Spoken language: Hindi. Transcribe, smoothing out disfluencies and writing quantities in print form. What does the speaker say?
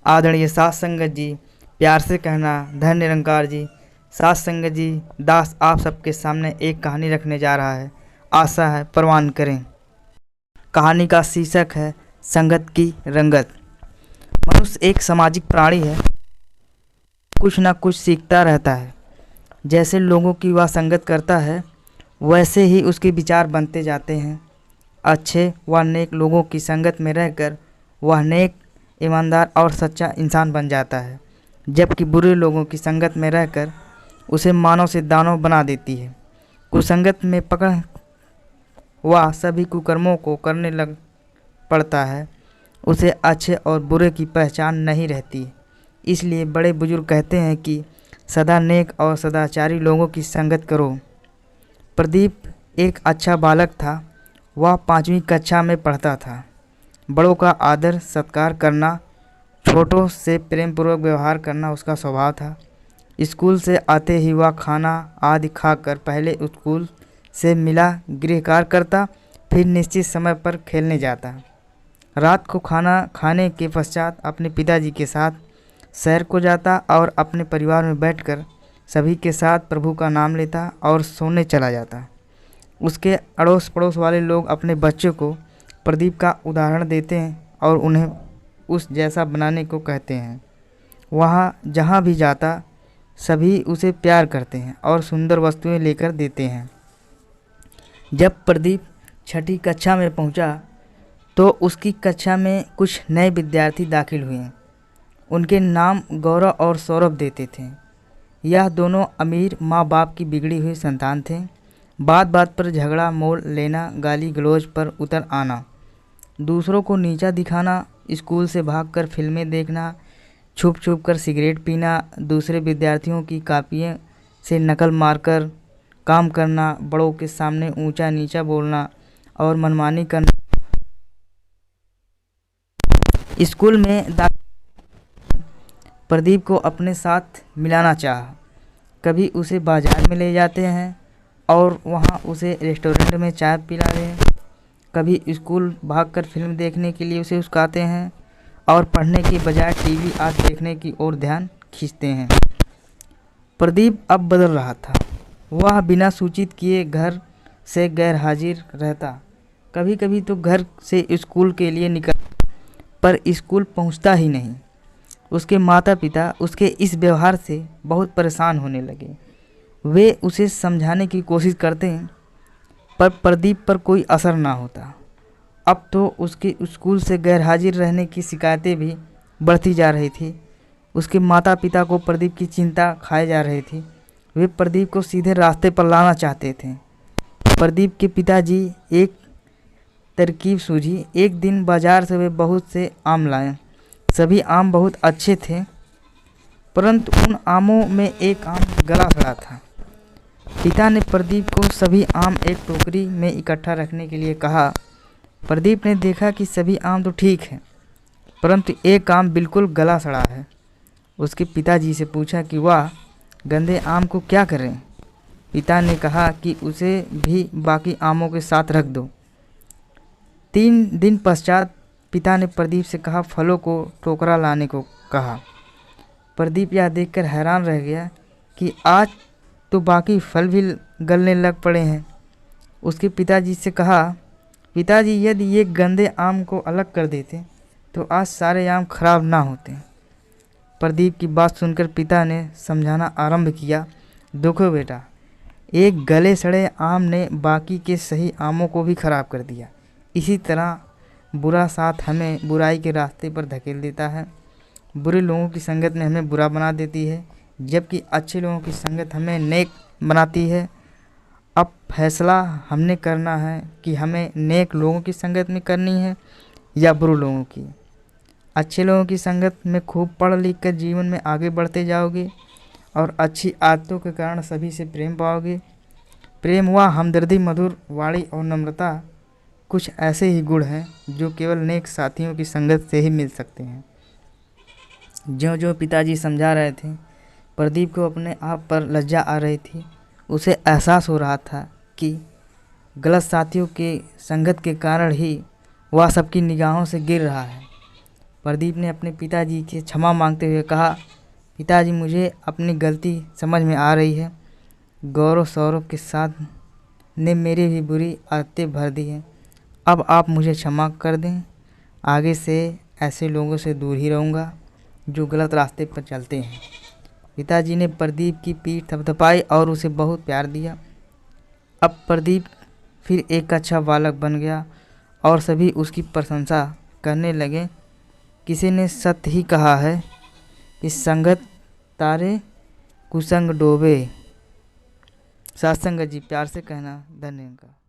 आदरणीय साथ संगत जी, प्यार से कहना धन निरंकार जी। साथ संगत जी, दास आप सबके सामने एक कहानी रखने जा रहा है, आशा है परवान करें। कहानी का शीर्षक है संगत की रंगत। मनुष्य एक सामाजिक प्राणी है, कुछ ना कुछ सीखता रहता है। जैसे लोगों की वह संगत करता है, वैसे ही उसके विचार बनते जाते हैं। अच्छे व नेक लोगों की संगत में रहकर वह नेक, ईमानदार और सच्चा इंसान बन जाता है, जबकि बुरे लोगों की संगत में रहकर उसे मानव से दानव बना देती है। कुसंगत में पकड़ वह सभी कुकर्मों को करने लग पड़ता है। उसे अच्छे और बुरे की पहचान नहीं रहती। इसलिए बड़े बुजुर्ग कहते हैं कि सदा नेक और सदाचारी लोगों की संगत करो। प्रदीप एक अच्छा बालक था। वह 5वीं कक्षा में पढ़ता था। बड़ों का आदर सत्कार करना, छोटों से प्रेमपूर्वक व्यवहार करना उसका स्वभाव था। स्कूल से आते ही वह खाना आदि खाकर पहले स्कूल से मिला गृहकार्य करता, फिर निश्चित समय पर खेलने जाता। रात को खाना खाने के पश्चात अपने पिताजी के साथ शहर को जाता और अपने परिवार में बैठकर सभी के साथ प्रभु का नाम लेता और सोने चला जाता। उसके अड़ोस पड़ोस वाले लोग अपने बच्चों को प्रदीप का उदाहरण देते हैं और उन्हें उस जैसा बनाने को कहते हैं। वहाँ जहाँ भी जाता सभी उसे प्यार करते हैं और सुंदर वस्तुएं लेकर देते हैं। जब प्रदीप 6ठी कक्षा में पहुँचा तो उसकी कक्षा में कुछ नए विद्यार्थी दाखिल हुए। उनके नाम गौरव और सौरभ देते थे। यह दोनों अमीर माँ बाप की बिगड़ी हुई संतान थे। बात बात पर झगड़ा मोल लेना, गाली गलौज पर उतर आना, दूसरों को नीचा दिखाना, स्कूल से भागकर फिल्में देखना, छुप छुप कर सिगरेट पीना, दूसरे विद्यार्थियों की कापियों से नकल मारकर काम करना, बड़ों के सामने ऊंचा नीचा बोलना और मनमानी करना। स्कूल में प्रदीप को अपने साथ मिलाना चाहा। कभी उसे बाजार में ले जाते हैं और वहाँ उसे रेस्टोरेंट में चाय पिलाते हैं। कभी स्कूल भागकर फिल्म देखने के लिए उसे उकसाते हैं और पढ़ने के बजाय टीवी आज देखने की ओर ध्यान खींचते हैं। प्रदीप अब बदल रहा था। वह बिना सूचित किए घर से गैर हाजिर रहता। कभी कभी तो घर से स्कूल के लिए निकल, पर स्कूल पहुंचता ही नहीं। उसके माता पिता उसके इस व्यवहार से बहुत परेशान होने लगे। वे उसे समझाने की कोशिश करते हैं, पर प्रदीप पर कोई असर ना होता। अब तो उसके स्कूल से गैर हाजिर रहने की शिकायतें भी बढ़ती जा रही थी। उसके माता पिता को प्रदीप की चिंता खाए जा रही थी। वे प्रदीप को सीधे रास्ते पर लाना चाहते थे। प्रदीप के पिताजी एक तरकीब सूझी। एक दिन बाजार से वे बहुत से आम लाए। सभी आम बहुत अच्छे थे, परंतु उन आमों में एक आम गला सड़ा था। पिता ने प्रदीप को सभी आम एक टोकरी में इकट्ठा रखने के लिए कहा। प्रदीप ने देखा कि सभी आम तो ठीक है, परंतु एक आम बिल्कुल गला सड़ा है। उसके पिताजी से पूछा कि वह गंदे आम को क्या करें। पिता ने कहा कि उसे भी बाकी आमों के साथ रख दो। 3 दिन पश्चात पिता ने प्रदीप से कहा फलों को टोकरा लाने को कहा। प्रदीप यह देखकर हैरान रह गया कि आज तो बाकी फल भी गलने लग पड़े हैं। उसके पिताजी से कहा, पिताजी यदि ये गंदे आम को अलग कर देते तो आज सारे आम खराब ना होते। प्रदीप की बात सुनकर पिता ने समझाना आरंभ किया, देखो बेटा, एक गले सड़े आम ने बाकी के सही आमों को भी खराब कर दिया। इसी तरह बुरा साथ हमें बुराई के रास्ते पर धकेल देता है। बुरे लोगों की संगत में हमें बुरा बना देती है, जबकि अच्छे लोगों की संगत हमें नेक बनाती है। अब फैसला हमने करना है कि हमें नेक लोगों की संगत में करनी है या बुरे लोगों की। अच्छे लोगों की संगत में खूब पढ़ लिख कर जीवन में आगे बढ़ते जाओगे और अच्छी आदतों के कारण सभी से प्रेम पाओगे। प्रेम व हमदर्दी, मधुर वाणी और नम्रता कुछ ऐसे ही गुण हैं जो केवल नेक साथियों की संगत से ही मिल सकते हैं। जो जो पिताजी समझा रहे थे, प्रदीप को अपने आप पर लज्जा आ रही थी। उसे एहसास हो रहा था कि गलत साथियों के संगत के कारण ही वह सबकी निगाहों से गिर रहा है। प्रदीप ने अपने पिताजी से क्षमा मांगते हुए कहा, पिताजी मुझे अपनी गलती समझ में आ रही है। गौरव सौरभ के साथ ने मेरी भी बुरी आदतें भर दी हैं। अब आप मुझे क्षमा कर दें। आगे से ऐसे लोगों से दूर ही रहूँगा जो गलत रास्ते पर चलते हैं। पिताजी ने प्रदीप की पीठ थपथपाई और उसे बहुत प्यार दिया। अब प्रदीप फिर एक अच्छा बालक बन गया और सभी उसकी प्रशंसा करने लगे। किसी ने सत्य ही कहा है कि संगत तारे कुसंग डोबे। सत्संग जी, प्यार से कहना। धन्यवाद।